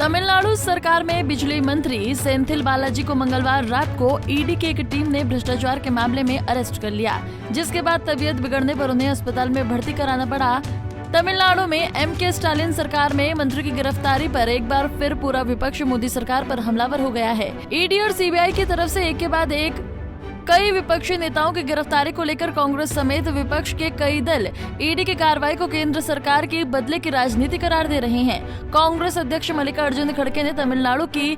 तमिलनाडु सरकार में बिजली मंत्री सेंथिल बालाजी को मंगलवार रात को ईडी की एक टीम ने भ्रष्टाचार के मामले में अरेस्ट कर लिया, जिसके बाद तबीयत बिगड़ने पर उन्हें अस्पताल में भर्ती कराना पड़ा। तमिलनाडु में एम.के. स्टालिन सरकार में मंत्री की गिरफ्तारी पर एक बार फिर पूरा विपक्ष मोदी सरकार पर हमलावर हो गया है। ईडी और सीबीआई की तरफ से एक के बाद एक कई विपक्षी नेताओं की गिरफ्तारी को लेकर कांग्रेस समेत विपक्ष के कई दल ईडी की कार्रवाई को केंद्र सरकार की बदले की राजनीति करार दे रहे हैं। कांग्रेस अध्यक्ष मल्लिकार्जुन खड़गे ने तमिलनाडु की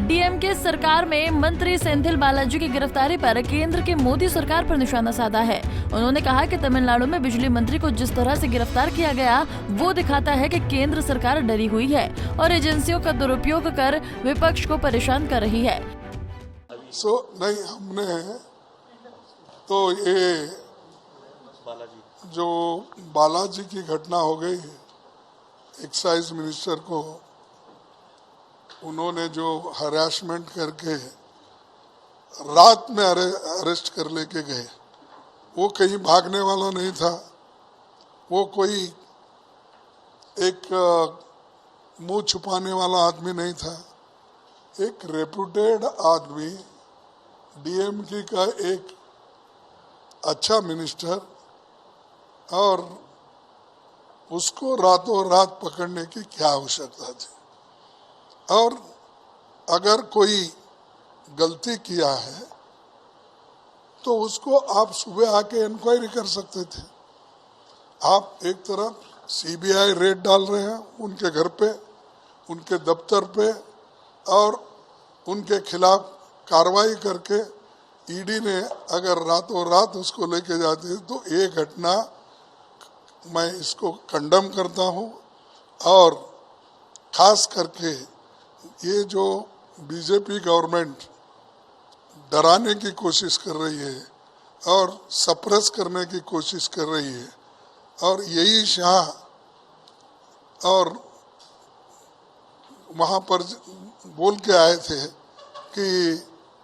डीएमके सरकार में मंत्री सेंथिल बालाजी की गिरफ्तारी पर केंद्र की मोदी सरकार पर निशाना साधा है। उन्होंने कहा कि तमिलनाडु में बिजली मंत्री को जिस तरह से गिरफ्तार किया गया वो दिखाता है कि केंद्र सरकार डरी हुई है और एजेंसियों का दुरुपयोग कर विपक्ष को परेशान कर रही है। नहीं, हमने तो ये जो बालाजी की घटना हो गई, एक्साइज मिनिस्टर को उन्होंने जो हरासमेंट करके रात में अरेस्ट कर लेके गए, वो कहीं भागने वाला नहीं था, वो कोई एक मुंह छुपाने वाला आदमी नहीं था, एक रेप्यूटेड आदमी, डीएमके का एक अच्छा मिनिस्टर, और उसको रातों रात पकड़ने की क्या आवश्यकता थी। और अगर कोई गलती किया है तो उसको आप सुबह आके इंक्वायरी कर सकते थे। आप एक तरफ सीबीआई रेड डाल रहे हैं उनके घर पे, उनके दफ्तर पे, और उनके खिलाफ कार्रवाई करके ईडी ने अगर रातों रात उसको लेके जाती है तो ये घटना मैं इसको कंडम करता हूँ। और खास करके ये जो बीजेपी गवर्नमेंट डराने की कोशिश कर रही है और सप्रेस करने की कोशिश कर रही है, और यही शाह और वहाँ पर बोल के आए थे कि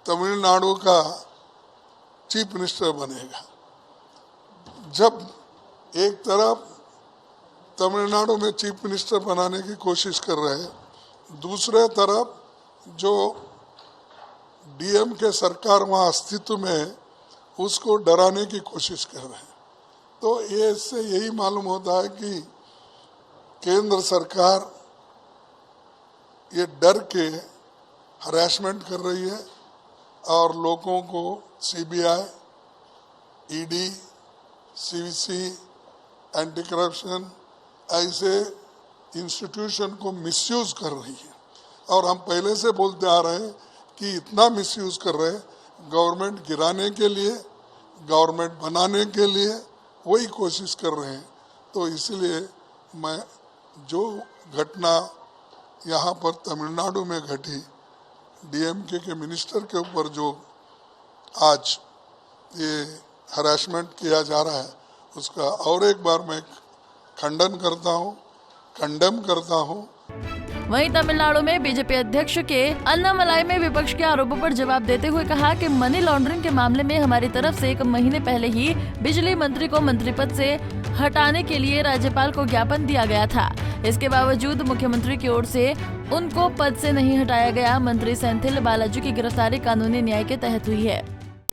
तमिलनाडु का चीफ मिनिस्टर बनेगा। जब एक तरफ तमिलनाडु में चीफ मिनिस्टर बनाने की कोशिश कर रहे हैं, दूसरे तरफ जो डीएमके सरकार वहाँ अस्तित्व में है उसको डराने की कोशिश कर रहे हैं। तो ये इससे यही मालूम होता है कि केंद्र सरकार ये डर के हरासमेंट कर रही है और लोगों को CBI, ED, CVC, anti corruption ऐसे इंस्टीट्यूशन को मिसयूज कर रही है। और हम पहले से बोलते आ रहे हैं कि इतना मिसयूज कर रहे हैं, गवर्नमेंट गिराने के लिए, गवर्नमेंट बनाने के लिए वही कोशिश कर रहे हैं। तो इसलिए मैं जो घटना यहाँ पर तमिलनाडु में घटी, डीएमके के मिनिस्टर के ऊपर जो आज ये हरासमेंट किया जा रहा है, उसका और एक बार मैं खंडन करता हूँ, कंडेम करता हूँ। वहीं तमिलनाडु में बीजेपी अध्यक्ष के अन्नामलाई में विपक्ष के आरोपों पर जवाब देते हुए कहा कि मनी लॉन्ड्रिंग के मामले में हमारी तरफ से 1 महीने पहले ही बिजली मंत्री को मंत्री पद से हटाने के लिए राज्यपाल को ज्ञापन दिया गया था। इसके बावजूद मुख्यमंत्री की ओर से उनको पद से नहीं हटाया गया। मंत्री सेंथिल बालाजी की गिरफ्तारी कानूनी न्याय के तहत हुई है।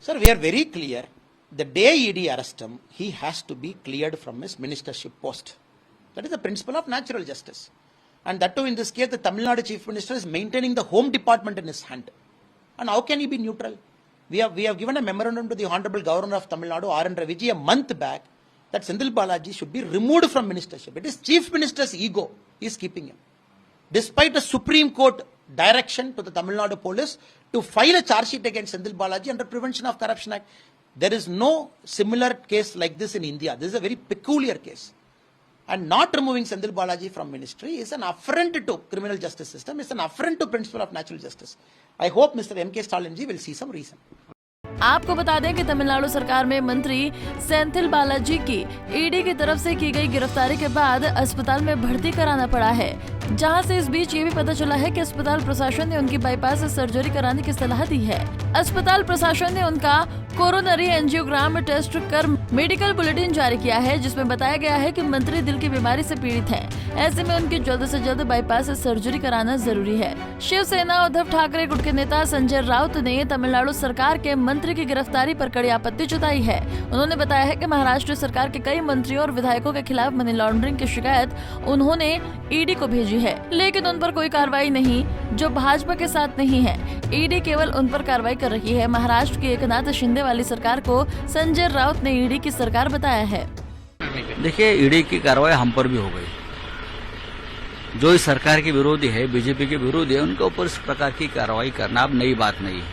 Sir, we are very clear. The day ED arrest him, he has to be cleared from his ministership post. That is the principle of natural justice. And that too, in this case, the Tamil Nadu Chief Minister is maintaining the Home Department in his hand. And how can he be neutral? We have given a memorandum to the Honorable Governor of Tamil Nadu, R.N. Raviji, a month back, that Senthil Balaji should be removed from ministership. It is Chief Minister's ego he is keeping him. Despite the Supreme Court direction to the Tamil Nadu police to file a charge sheet against Senthil Balaji under Prevention of Corruption Act, there is no similar case like this in India. This is a very peculiar case. And not removing Senthil Balaji from ministry is an affront to criminal justice system. It's an affront to principle of natural justice. I hope Mr. M.K. Stalin ji will see some reason. आपको बता दें कि तमिलनाडु सरकार में मंत्री सेंथिल बालाजी की ED की तरफ से की गई गिरफ्तारी के बाद अस्पताल में भर्ती कराना पड़ा है। जहां से इस बीच ये भी पता चला है कि अस्पताल प्रशासन ने उनकी बाईपास सर्जरी कराने की सलाह दी है। अस्पताल प्रशासन ने उनका कोरोनरी एंजियोग्राम टेस्ट कर मेडिकल बुलेटिन जारी किया है, जिसमें बताया गया है कि मंत्री दिल की बीमारी से पीड़ित हैं। ऐसे में उनकी जल्द से जल्द बाईपास सर्जरी कराना जरूरी है। शिवसेना उद्धव ठाकरे गुट के नेता संजय राउत ने तमिलनाडु सरकार के मंत्री की गिरफ्तारी पर कड़ी आपत्ति जताई है। उन्होंने बताया है कि महाराष्ट्र सरकार के कई मंत्रियों और विधायकों के खिलाफ मनी लॉन्ड्रिंग की शिकायत उन्होंने ईडी को भेजी है, लेकिन उन पर कोई कार्रवाई नहीं, जो भाजपा के साथ नहीं है। ईडी केवल उन पर कार्रवाई कर रही है। महाराष्ट्र की एकनाथ शिंदे वाली सरकार को संजय राउत ने ईडी की सरकार बताया है। देखिए, ईडी की कार्रवाई हम पर भी हो गई। जो इस सरकार के विरोधी है, बीजेपी के विरोधी है, उनके ऊपर इस प्रकार की कार्रवाई करना अब नई बात नहीं है।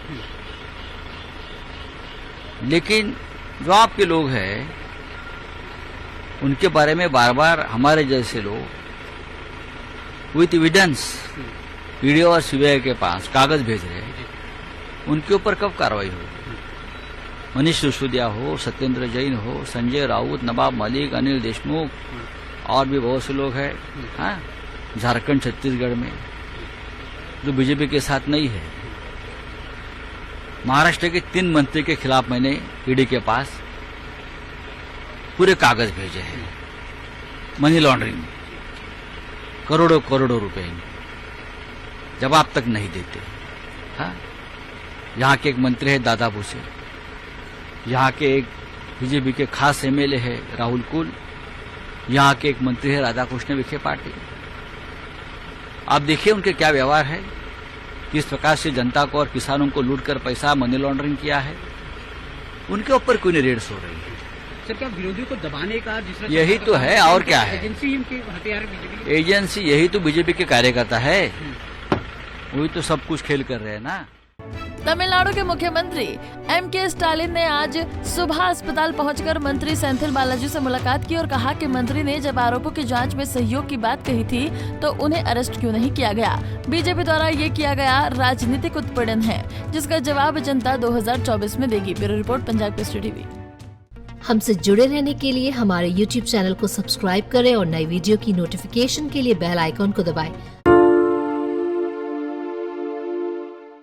लेकिन जो आपके लोग हैं, उनके बारे में बार बार हमारे जैसे लोग विथ एविडेंस ईडी और सीबीआई के पास कागज भेज रहे हैं, उनके ऊपर कब कार्रवाई हो? मनीष सिसोदिया हो, सत्येंद्र जैन हो, संजय राउत, नवाब मलिक, अनिल देशमुख और भी बहुत से लोग हैं, हाँ, झारखंड छत्तीसगढ़ में, जो बीजेपी के साथ नहीं है। महाराष्ट्र के 3 मंत्री के खिलाफ मैंने ईडी के पास पूरे कागज भेजे हैं, मनी लॉन्ड्रिंग, करोड़ों करोड़ों रुपए, जवाब तक नहीं देते। हाँ, यहाँ के एक मंत्री है दादा भूसे, यहाँ के एक बीजेपी के खास एमएलए है राहुल कुल, यहाँ के एक मंत्री है राधाकृष्ण विखे पाटिल। आप देखिए उनके क्या व्यवहार है, किस प्रकार से जनता को और किसानों को लूटकर पैसा मनी लॉन्ड्रिंग किया है। उनके ऊपर क्यों नहीं रेड्स हो रही है? सर, क्या विरोधियों को दबाने का यही तो है, और क्या है? एजेंसी इनके हथियार बीजेपी, एजेंसी यही तो बीजेपी के कार्यकर्ता है, वही तो सब कुछ खेल कर रहे हैं ना। तमिलनाडु के मुख्यमंत्री एम.के. स्टालिन ने आज सुबह अस्पताल पहुंचकर मंत्री सेंथिल बालाजी से मुलाकात की और कहा कि मंत्री ने जब आरोपों की जांच में सहयोग की बात कही थी तो उन्हें अरेस्ट क्यों नहीं किया गया। बीजेपी द्वारा ये किया गया राजनीतिक उत्पीड़न है, जिसका जवाब जनता 2024 में देगी। Bureau report, Punjab Kesari TV. हमसे जुड़े रहने के लिए हमारे YouTube चैनल को सब्सक्राइब करें और नई वीडियो की नोटिफिकेशन के लिए बेल आइकॉन को दबाएं।